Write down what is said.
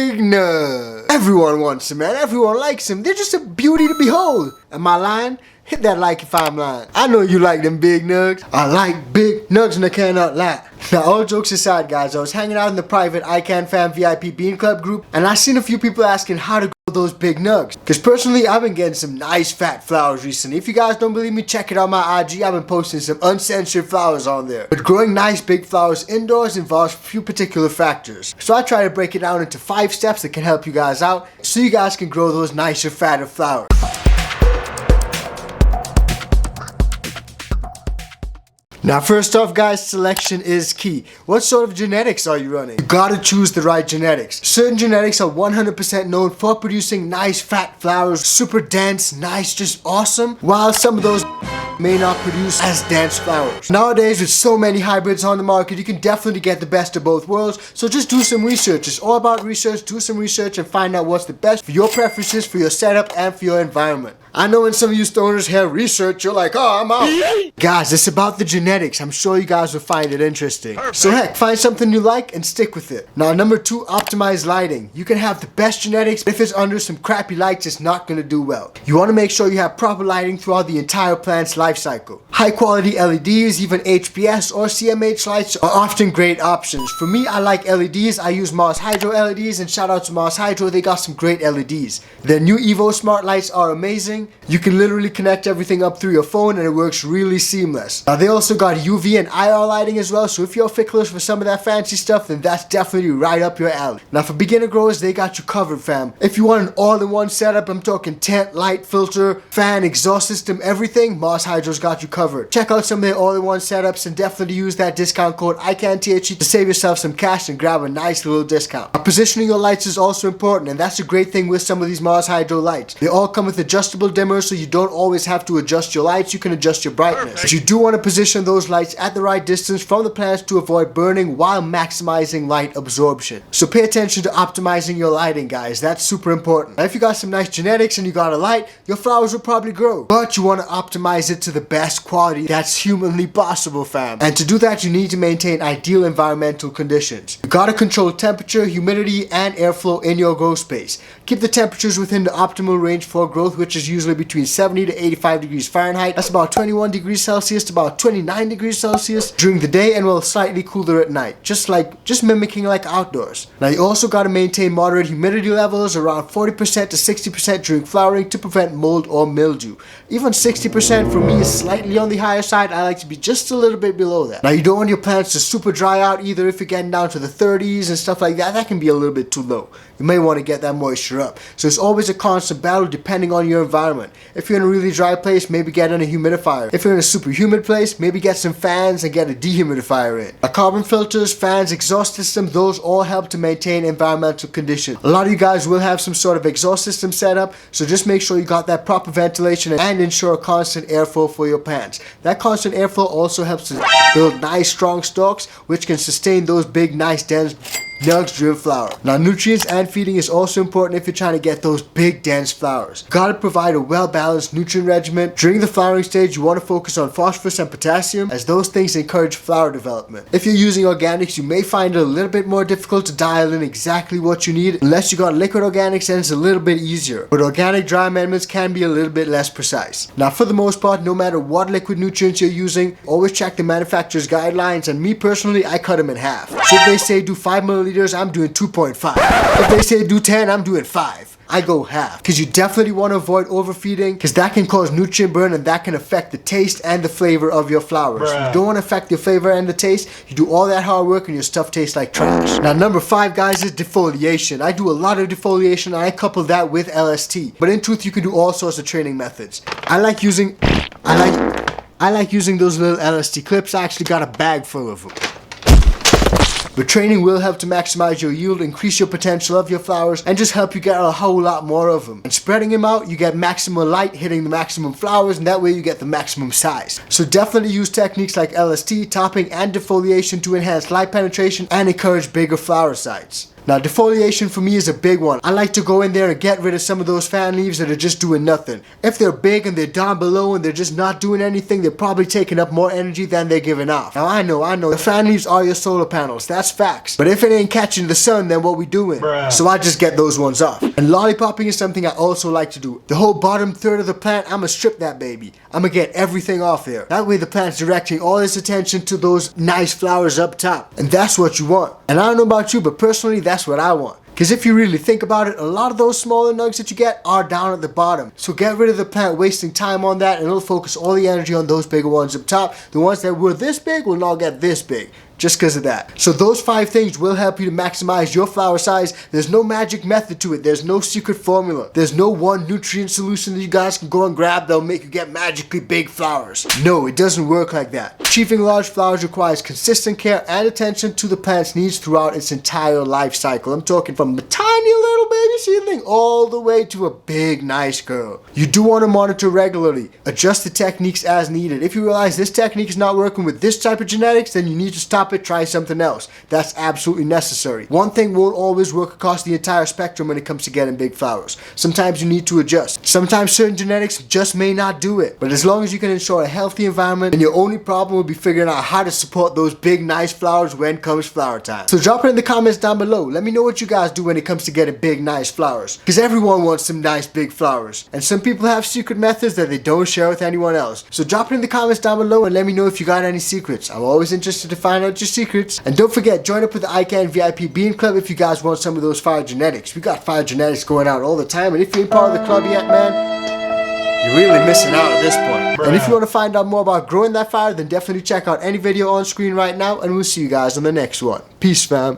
big nug. Everyone wants them, man. Everyone likes them. They're just a beauty to behold. Am I lying? Hit that like if I'm lying. I know you like them big nugs. I like big nugs and I cannot lie. Now, all jokes aside, guys, I was hanging out in the private iCanFAM VIP Bean Club group, and I seen a few people asking how to grow those big nugs. Because personally, I've been getting some nice fat flowers recently. If you guys don't believe me, check it out on my IG. I've been posting some uncensored flowers on there. But growing nice big flowers indoors involves a few particular factors. So I try to break it down into 5 steps that can help you guys out, so you guys can grow those nicer, fatter flowers. Now, first off, guys, selection is key. What sort of genetics are you running? You gotta choose the right genetics. Certain genetics are 100% known for producing nice fat flowers, super dense, nice, just awesome, while some of those may not produce as dense flowers. Nowadays, with so many hybrids on the market, you can definitely get the best of both worlds, so just do some research. It's all about research. Do some research and find out what's the best for your preferences, for your setup, and for your environment. I know when some of you stoners hear research, you're like, oh, I'm out. Guys, it's about the genetics. I'm sure you guys will find it interesting. Perfect. So heck, find something you like and stick with it. Now, number 2, optimize lighting. You can have the best genetics, but if it's under some crappy lights, it's not going to do well. You want to make sure you have proper lighting throughout the entire plant's life cycle. High quality LEDs, even HPS or CMH lights are often great options. For me, I like LEDs. I use Moss Hydro LEDs, and shout out to Moss Hydro, they got some great LEDs. Their new Evo Smart lights are amazing. You can literally connect everything up through your phone and it works really seamless. Now, they also got UV and IR lighting as well, so if you're ficklers for some of that fancy stuff, then that's definitely right up your alley. Now, for beginner growers, they got you covered, fam. If you want an all-in-one setup, I'm talking tent, light, filter, fan, exhaust system, everything, Moss Hydro's got you covered. Check out some of their all-in-one setups and definitely use that discount code icanthc to save yourself some cash and grab a nice little discount. Now, positioning your lights is also important, and that's a great thing with some of these Moss Hydro lights. They all come with adjustable dimmers, so you don't always have to adjust your lights. You can adjust your brightness. But you do want to position those lights at the right distance from the plants to avoid burning while maximizing light absorption. So pay attention to optimizing your lighting, guys. That's super important. Now, if you got some nice genetics and you got a light, your flowers will probably grow. But you want to optimize it to the best quality that's humanly possible, fam. And to do that, you need to maintain ideal environmental conditions. You gotta control temperature, humidity, and airflow in your grow space. Keep the temperatures within the optimal range for growth, which is usually between 70 to 85 degrees Fahrenheit. That's about 21 degrees Celsius to about 29 degrees Celsius during the day, and will slightly cooler at night, just mimicking like outdoors. Now, you also got to maintain moderate humidity levels around 40% to 60% during flowering to prevent mold or mildew. Even 60% for me is slightly on the higher side. I like to be just a little bit below that. Now, you don't want your plants to super dry out either. If you're getting down to the 30s and stuff like that, that can be a little bit too low. You may want to get that moisture up. So it's always a constant battle depending on your environment. If you're in a really dry place, maybe get in a humidifier. If you're in a super humid place, maybe get some fans and get a dehumidifier in. Carbon filters, fans, exhaust system, those all help to maintain environmental conditions. A lot of you guys will have some sort of exhaust system set up, so just make sure you got that proper ventilation and ensure a constant airflow for your plants. That constant airflow also helps to build nice strong stalks, which can sustain those big nice dense nugs-driven flower. Now, nutrients and feeding is also important if you're trying to get those big dense flowers. Gotta provide a well-balanced nutrient regimen. During the flowering stage, you want to focus on phosphorus and potassium, as those things encourage flower development. If you're using organics, you may find it a little bit more difficult to dial in exactly what you need. Unless you got liquid organics, then it's a little bit easier. But organic dry amendments can be a little bit less precise. Now, for the most part, no matter what liquid nutrients you're using, always check the manufacturer's guidelines, and me personally, I cut them in half. So if they say do 5 milliliters, I'm doing 2.5. If they say do 10, I'm doing 5. I go half, because you definitely want to avoid overfeeding, because that can cause nutrient burn and that can affect the taste and the flavor of your flowers. You don't want to affect your flavor and the taste. You do all that hard work and your stuff tastes like trash. Now, number 5, guys, is defoliation. I do a lot of defoliation and I couple that with LST. But in truth, you can do all sorts of training methods. I like using those little LST clips. I actually got a bag full of them. But training will help to maximize your yield, increase your potential of your flowers, and just help you get a whole lot more of them. And spreading them out, you get maximum light hitting the maximum flowers, and that way you get the maximum size. So definitely use techniques like LST, topping, and defoliation to enhance light penetration and encourage bigger flower size. Now defoliation for me is a big one. I like to go in there and get rid of some of those fan leaves that are just doing nothing. If they're big and they're down below and they're just not doing anything, they're probably taking up more energy than they're giving off. Now I know, the fan leaves are your solar panels, that's facts. But if it ain't catching the sun, then what we doing? Bruh. So I just get those ones off. And lollipopping is something I also like to do. The whole bottom third of the plant, I'ma strip that baby. I'ma get everything off there. That way the plant's directing all its attention to those nice flowers up top. And that's what you want. And I don't know about you, but personally, that's what I want. Because if you really think about it, a lot of those smaller nugs that you get are down at the bottom. So get rid of the plant wasting time on that, and it'll focus all the energy on those bigger ones up top. The ones that were this big will now get this big. Just because of that. So those 5 things will help you to maximize your flower size. There's no magic method to it. There's no secret formula. There's no one nutrient solution that you guys can go and grab that'll make you get magically big flowers. No, it doesn't work like that. Achieving large flowers requires consistent care and attention to the plant's needs throughout its entire life cycle. I'm talking from a tiny little baby seedling all the way to a big nice girl. You do want to monitor regularly. Adjust the techniques as needed. If you realize this technique is not working with this type of genetics, then you need to stop it, try something else. That's absolutely necessary. One thing won't always work across the entire spectrum when it comes to getting big flowers. Sometimes you need to adjust. Sometimes certain genetics just may not do it. But as long as you can ensure a healthy environment, then your only problem will be figuring out how to support those big nice flowers when comes flower time. So drop it in the comments down below. Let me know what you guys do when it comes to getting big nice flowers. Because everyone wants some nice big flowers. And some people have secret methods that they don't share with anyone else. So drop it in the comments down below and let me know if you got any secrets. I'm always interested to find out your secrets. And don't forget, join up with the iCan VIP Bean Club if you guys want some of those fire genetics. We got fire genetics going out all the time, and if you ain't part of the club yet, man, you're really missing out at this point. Bruh. And if you want to find out more about growing that fire, then definitely check out any video on screen right now, and we'll see you guys on the next one. Peace, fam.